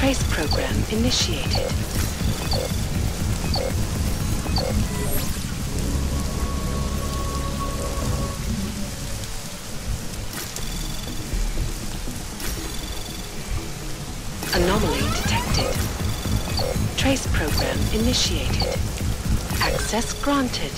Trace program initiated. Anomaly detected. Trace program initiated. Access granted.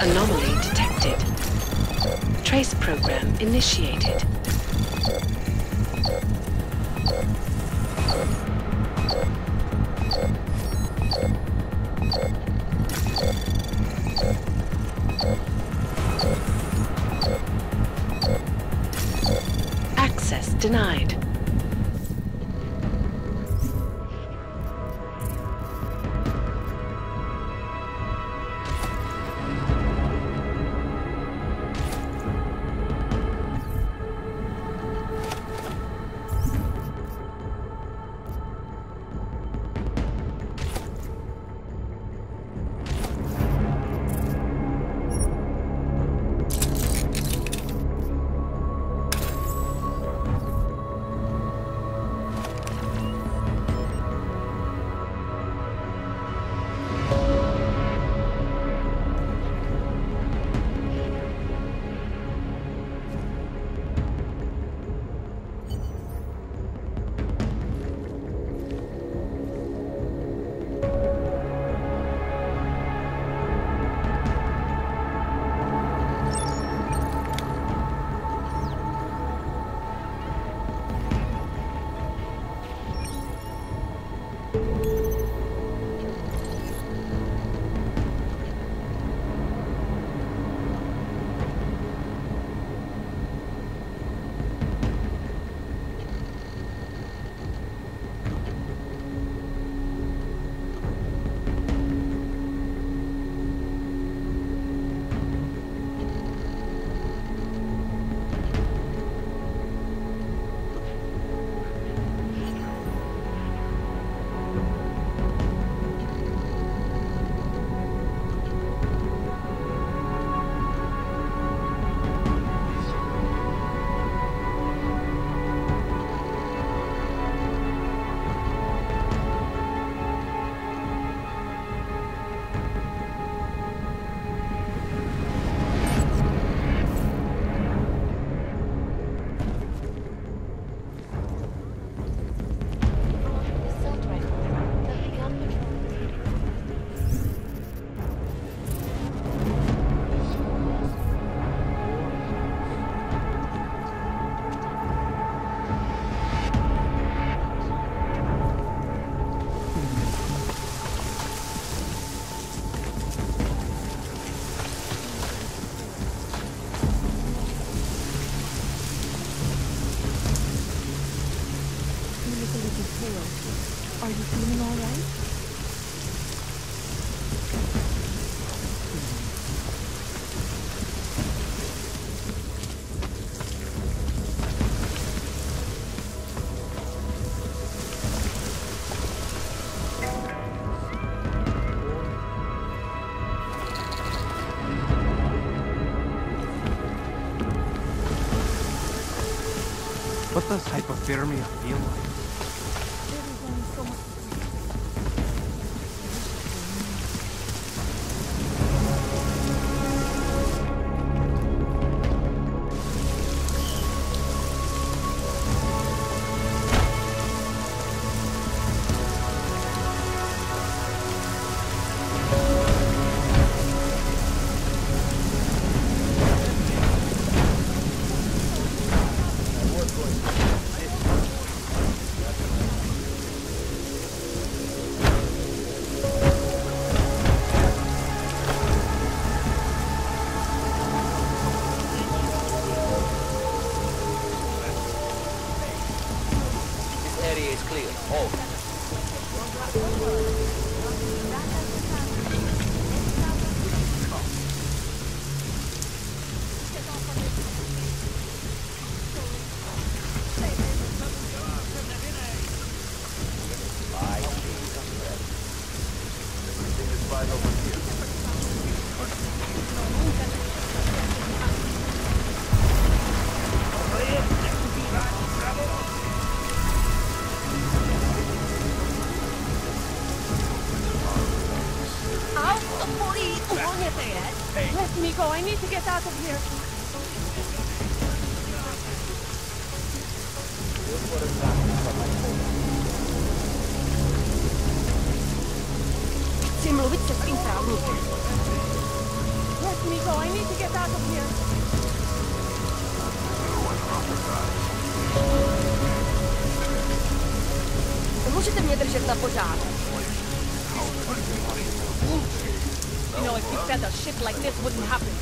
Anomaly detected. Trace program initiated. Access denied. Are you feeling all right? What does hypothermia feel like? Let me go. I need to get out of here. Chci mluvit se svým právníkem. Let me go. I need to get out of here. Můžete mě držet na pořádku. You know, if you said a shit like this wouldn't happen.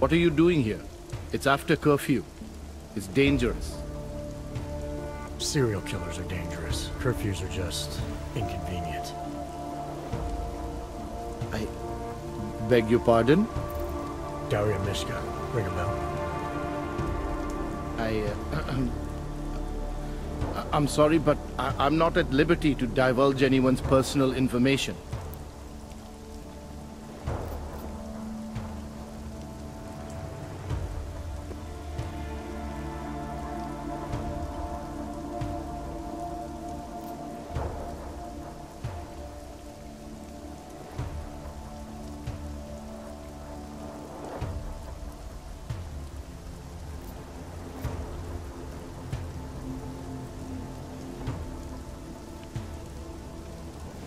What are you doing here? It's after curfew. It's dangerous. Serial killers are dangerous. Curfews are just inconvenient. I beg your pardon? Daria Mishka. Ring a bell? I'm sorry, but I'm not at liberty to divulge anyone's personal information.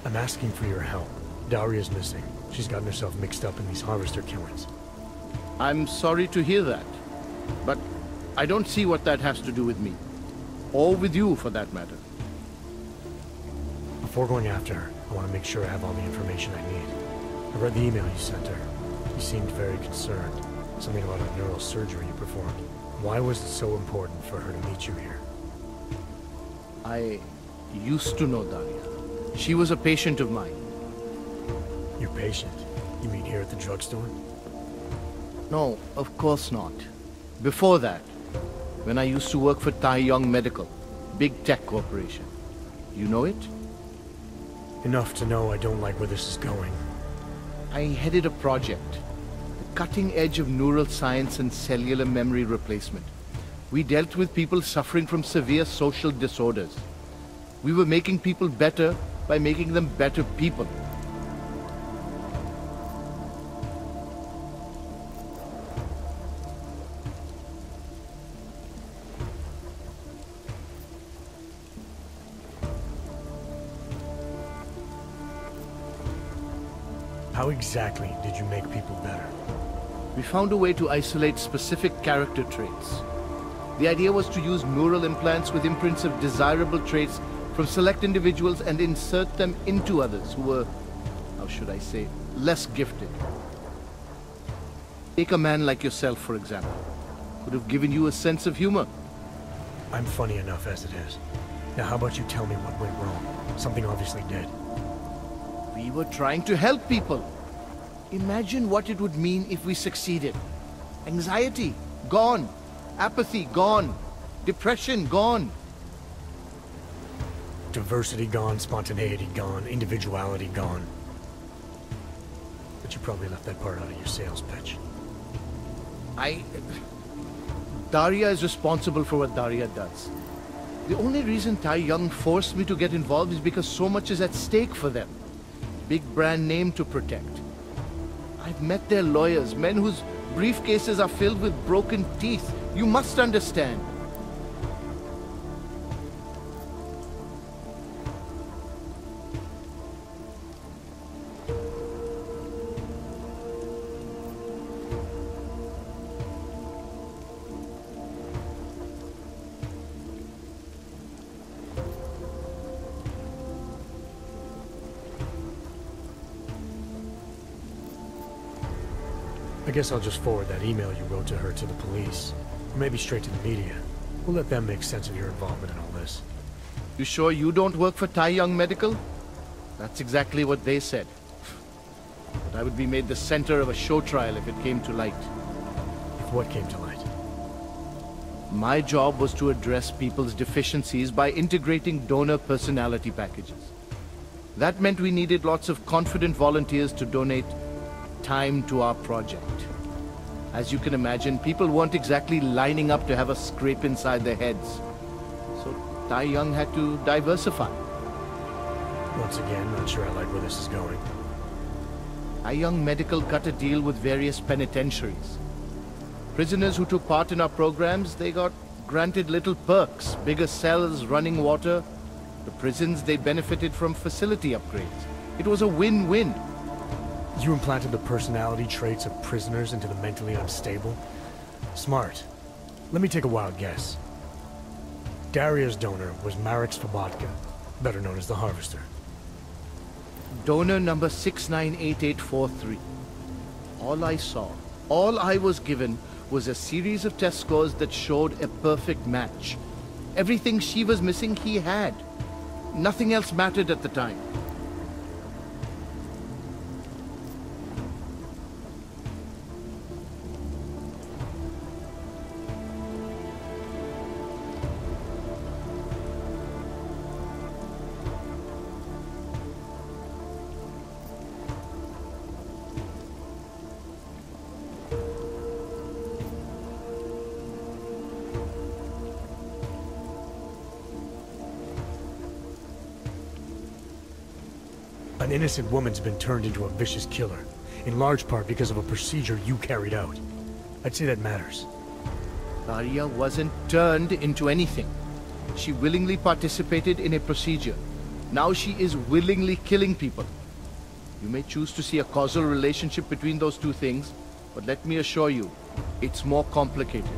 I'm asking for your help. Daria's missing. She's gotten herself mixed up in these harvester killings. I'm sorry to hear that, but I don't see what that has to do with me. Or with you, for that matter. Before going after her, I want to make sure I have all the information I need. I read the email you sent her. You seemed very concerned. Something about a neurosurgery you performed. Why was it so important for her to meet you here? I used to know Daria. She was a patient of mine. Your patient? You mean here at the drugstore? No, of course not. Before that, when I used to work for Tai Yong Medical, big tech corporation. You know it? Enough to know I don't like where this is going. I headed a project, the cutting edge of neural science and cellular memory replacement. We dealt with people suffering from severe social disorders. We were making people better by making them better people. How exactly did you make people better? We found a way to isolate specific character traits. The idea was to use neural implants with imprints of desirable traits from select individuals and insert them into others who were, how should I say, less gifted. Take a man like yourself, for example. Could have given you a sense of humor. I'm funny enough as it is. Now how about you tell me what went wrong? Something obviously did. We were trying to help people. Imagine what it would mean if we succeeded. Anxiety, gone. Apathy, gone. Depression, gone. Diversity gone, spontaneity gone, individuality gone. But you probably left that part out of your sales pitch. Daria is responsible for what Daria does. The only reason Tai Yong forced me to get involved is because so much is at stake for them. Big brand name to protect. I've met their lawyers, men whose briefcases are filled with broken teeth. You must understand. I guess I'll just forward that email you wrote to her to the police. Or maybe straight to the media. We'll let them make sense of your involvement in all this. You sure you don't work for Tai Yong Medical? That's exactly what they said. But I would be made the center of a show trial if it came to light. If what came to light? My job was to address people's deficiencies by integrating donor personality packages. That meant we needed lots of confident volunteers to donate time to our project. As you can imagine, people weren't exactly lining up to have a scrape inside their heads. So Tai Yong had to diversify. Once again, not sure I like where this is going. Tai Yong Medical cut a deal with various penitentiaries. Prisoners who took part in our programs, they got granted little perks, bigger cells, running water. The prisons, they benefited from facility upgrades. It was a win-win. You implanted the personality traits of prisoners into the mentally unstable? Smart. Let me take a wild guess. Daria's donor was Marek Svobotka, better known as the Harvester. Donor number 698843. All I saw, all I was given, was a series of test scores that showed a perfect match. Everything she was missing, he had. Nothing else mattered at the time. An innocent woman's been turned into a vicious killer, in large part because of a procedure you carried out. I'd say that matters. Daria wasn't turned into anything. She willingly participated in a procedure. Now she is willingly killing people. You may choose to see a causal relationship between those two things, but let me assure you, it's more complicated.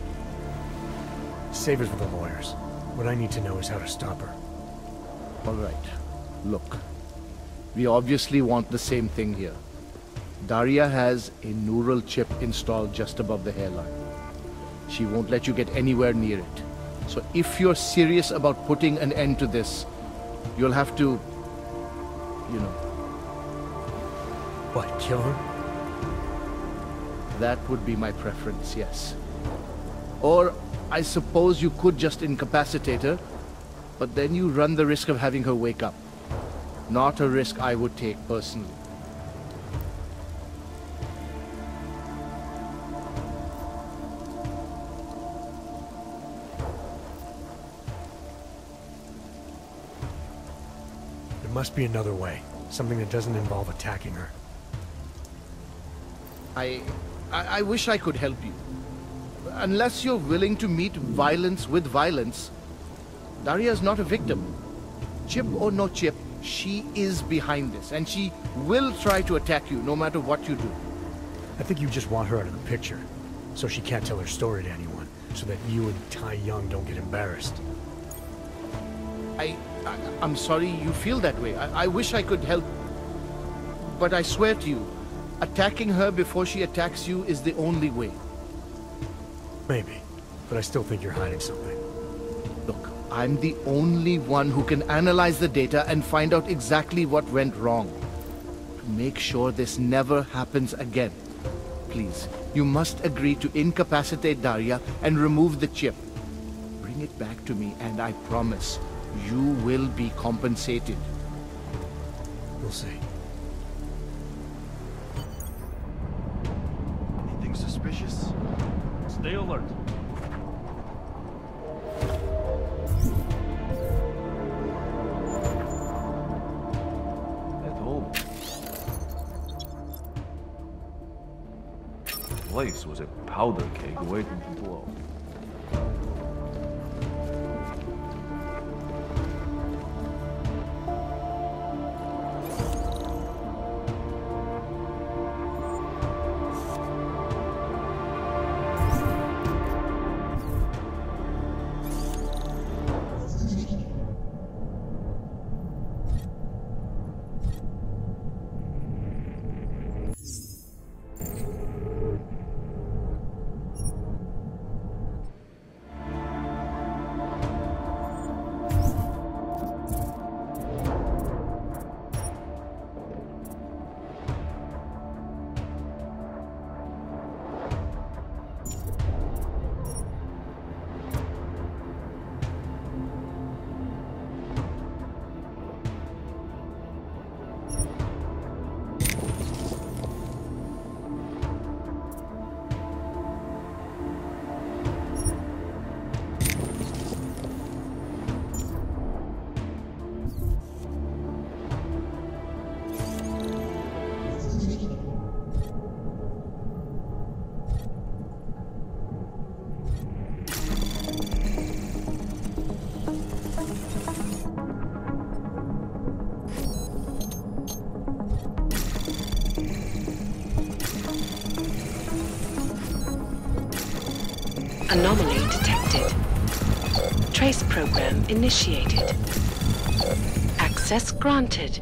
Save it for the lawyers. What I need to know is how to stop her. All right. Look, we obviously want the same thing here. Daria has a neural chip installed just above the hairline. She won't let you get anywhere near it. So if you're serious about putting an end to this, you'll have to, you know... What, kill her? That would be my preference, yes. Or I suppose you could just incapacitate her, but then you run the risk of having her wake up. Not a risk I would take personally. There must be another way. Something that doesn't involve attacking her. I wish I could help you. Unless you're willing to meet violence with violence, Daria's not a victim. Chip or no chip, she is behind this, and she will try to attack you no matter what you do. I think you just want her out of the picture, so she can't tell her story to anyone, so that you and Tai Young don't get embarrassed. I'm sorry you feel that way. I wish I could help, but I swear to you, attacking her before she attacks you is the only way. Maybe, but I still think you're hiding something. Look, I'm the only one who can analyze the data and find out exactly what went wrong. To make sure this never happens again. Please, you must agree to incapacitate Daria and remove the chip. Bring it back to me and I promise, you will be compensated. We'll see. Anything suspicious? Stay alert. At home. The place was a powder keg waiting to blow. Anomaly detected. Trace program initiated. Access granted.